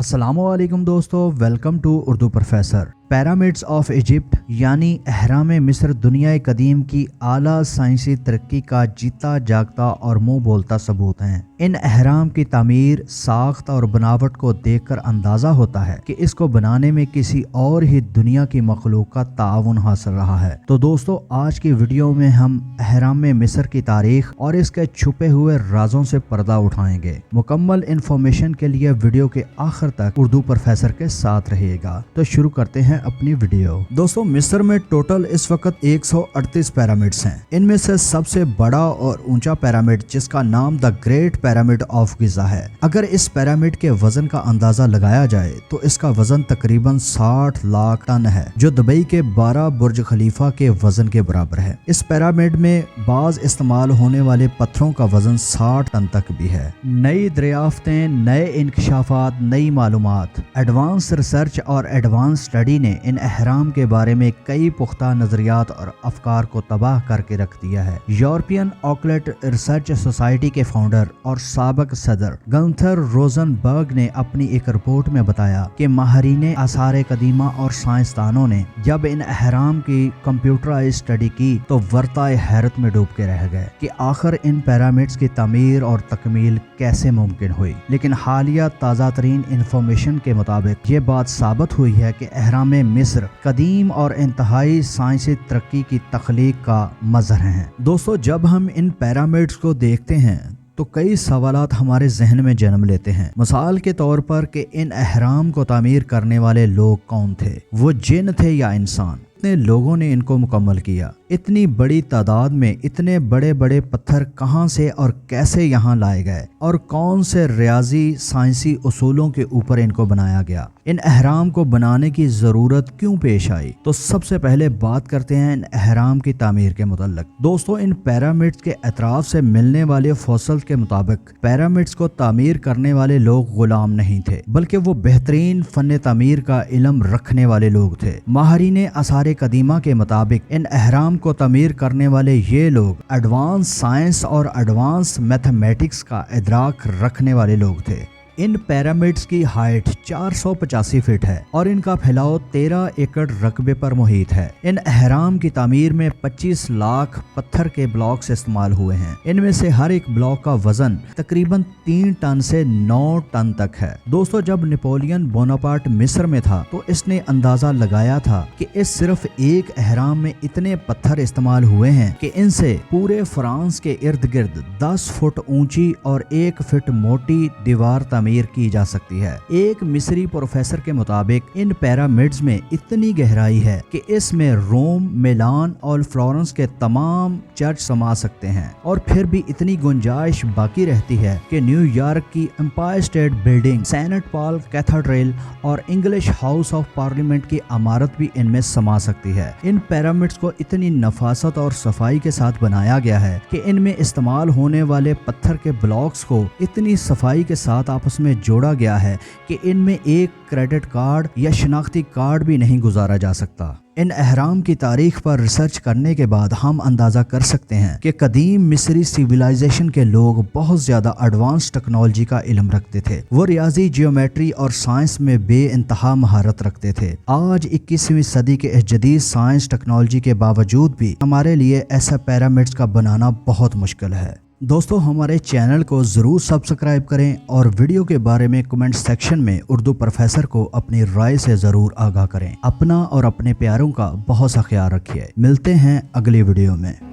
अस्सलाम वालेकुम दोस्तों, welcome to Urdu professor. Pyramids of Egypt यानी अहराम मिस्र दुनिया कदीम की आला साइंसी तरक्की का जीता जागता और मुंह बोलता सबूत हैं। इन अहराम की तामीर, साख्त और बनावट को देखकर अंदाज़ा होता है कि इसको बनाने में किसी और ही दुनिया की मखलूक का ताउन हासिल रहा है। तो दोस्तों, आज की वीडियो में हम अहराम मिस्र की तारीख और इसके छुपे हुए राजों से पर्दा उठाएंगे। मुकम्मल इंफॉर्मेशन के लिए वीडियो के आखिर तक उर्दू प्रोफेसर के साथ रहिएगा। तो शुरू करते हैं अपनी वीडियो। दोस्तों, मिस्र में टोटल इस वक्त 138 पिरामिड्स हैं। इनमें से सबसे बड़ा और ऊंचा पिरामिड, जिसका नाम the great pyramid of Giza है। अगर इस पिरामिड के वजन का अंदाजा लगाया जाए तो इसका वजन तकरीबन 60 लाख टन है, जो दुबई के 12 बुर्ज खलीफा के वजन के बराबर है। इस पिरामिड में बाज इस्तेमाल होने वाले पत्थरों का वजन 60 टन तक भी है। नई दरियाफ्तें, नए इंकशाफात, नई मालूमात, एडवांस रिसर्च और एडवांस स्टडी ने इन अहराम के बारे में कई पुख्ता नजरियात और अफकार को तबाह करके रख दिया है। यूरोपियन ऑकलट रिसर्च सोसाइटी के फाउंडर और साबिक सदर गंथर रोजनबर्ग ने अपनी एक रिपोर्ट में बताया कि माहिरीन आसार कदीमा और साइंसदानों ने जब इन अहराम की कंप्यूटराइज स्टडी की तो वर्ताए हैरत में डूब के रह गए कि आखिर इन पिरामिड्स की तामीर और तकमील कैसे मुमकिन हुई। लेकिन हालिया ताज़ा तरीन इंफॉर्मेशन के मुताबिक ये बात साबित हुई है कि अहराम मिस्र कदीम और इंतहाई साइंसी तरक्की की तख्लीक का मज़हर हैं। दोस्तों, जब हम इन पिरामिड्स को देखते हैं तो कई सवालात हमारे जहन में जन्म लेते हैं। मिसाल के तौर पर कि इन अहराम को तामीर करने वाले लोग कौन थे? वो जिन थे या इंसान? कितने लोगों ने इनको मुकम्मल किया? इतनी बड़ी तादाद में इतने बड़े बड़े पत्थर कहां से और कैसे यहां लाए गए? और कौन से रियाजी साइंसी उसूलों के ऊपर इनको बनाया गया? इन अहराम को बनाने की ज़रूरत क्यों पेश आई? तो सबसे पहले बात करते हैं इन अहराम की तामीर के मुतल्लिक। दोस्तों, इन पिरामिड्स के अतराफ से मिलने वाले फॉसिल के मुताबिक पिरामिड्स को तामीर करने वाले लोग गुलाम नहीं थे, बल्कि वो बेहतरीन फन तामीर का इल्म रखने वाले लोग थे। माहिरीन आसार कदीमा के मुताबिक इन अहराम को तामीर करने वाले ये लोग एडवांस साइंस और एडवांस मैथमेटिक्स का इदराक रखने वाले लोग थे। इन पिरामिड्स की हाइट 485 फीट है और इनका फैलाव 13 एकड़ रकबे पर मुहित है। इन अहराम की तामीर में 25 लाख पत्थर के ब्लॉक्स इस्तेमाल हुए हैं। इनमें से हर एक ब्लॉक का वजन तकरीबन 3 टन से 9 टन तक है। दोस्तों, जब नेपोलियन बोनापार्ट मिस्र में था तो इसने अंदाजा लगाया था कि इस सिर्फ एक अहराम में इतने पत्थर इस्तेमाल हुए हैं कि इनसे पूरे फ्रांस के इर्द गिर्द 10 फुट ऊंची और 1 फीट मोटी दीवार तामीर की जा सकती है। एक मिस्री प्रोफेसर के मुताबिक इन पिरामिड्स में इतनी गहराई है कि इसमें रोम, मिलान और फ्लोरेंस के तमाम चर्च समा सकते हैं, और फिर भी इतनी गुंजाइश बाकी रहती है कि न्यूयॉर्क की Empire State building, Saint Paul cathedral और इंग्लिश हाउस ऑफ पार्लियामेंट की इमारत भी इनमें समा सकती है। इन पिरामिड्स को इतनी नफासत और सफाई के साथ बनाया गया है कि इनमें इस्तेमाल होने वाले पत्थर के ब्लॉक्स को इतनी सफाई के साथ आपस में जोड़ा गया है कि इनमें एक क्रेडिट कार्ड या शनाख्ती कार्ड भी नहीं गुजारा जा सकता। इन अहराम की तारीख पर रिसर्च करने के बाद हम अंदाज़ा कर सकते हैं कि कदीम मिस्री सिविलाइजेशन के लोग बहुत ज़्यादा एडवांस टेक्नोलॉजी का इल्म रखते थे। वो रियाजी, जियोमेट्री और साइंस में बेइंतहा महारत रखते थे। आज 21वीं सदी के इस जदीद साइंस टेक्नोलॉजी के बावजूद भी हमारे लिए ऐसा पिरामिड्स का बनाना बहुत मुश्किल है। दोस्तों, हमारे चैनल को ज़रूर सब्सक्राइब करें और वीडियो के बारे में कमेंट सेक्शन में उर्दू प्रोफेसर को अपनी राय से ज़रूर आगाह करें। अपना और अपने प्यारों का बहुत सा ख्याल रखिए। मिलते हैं अगली वीडियो में।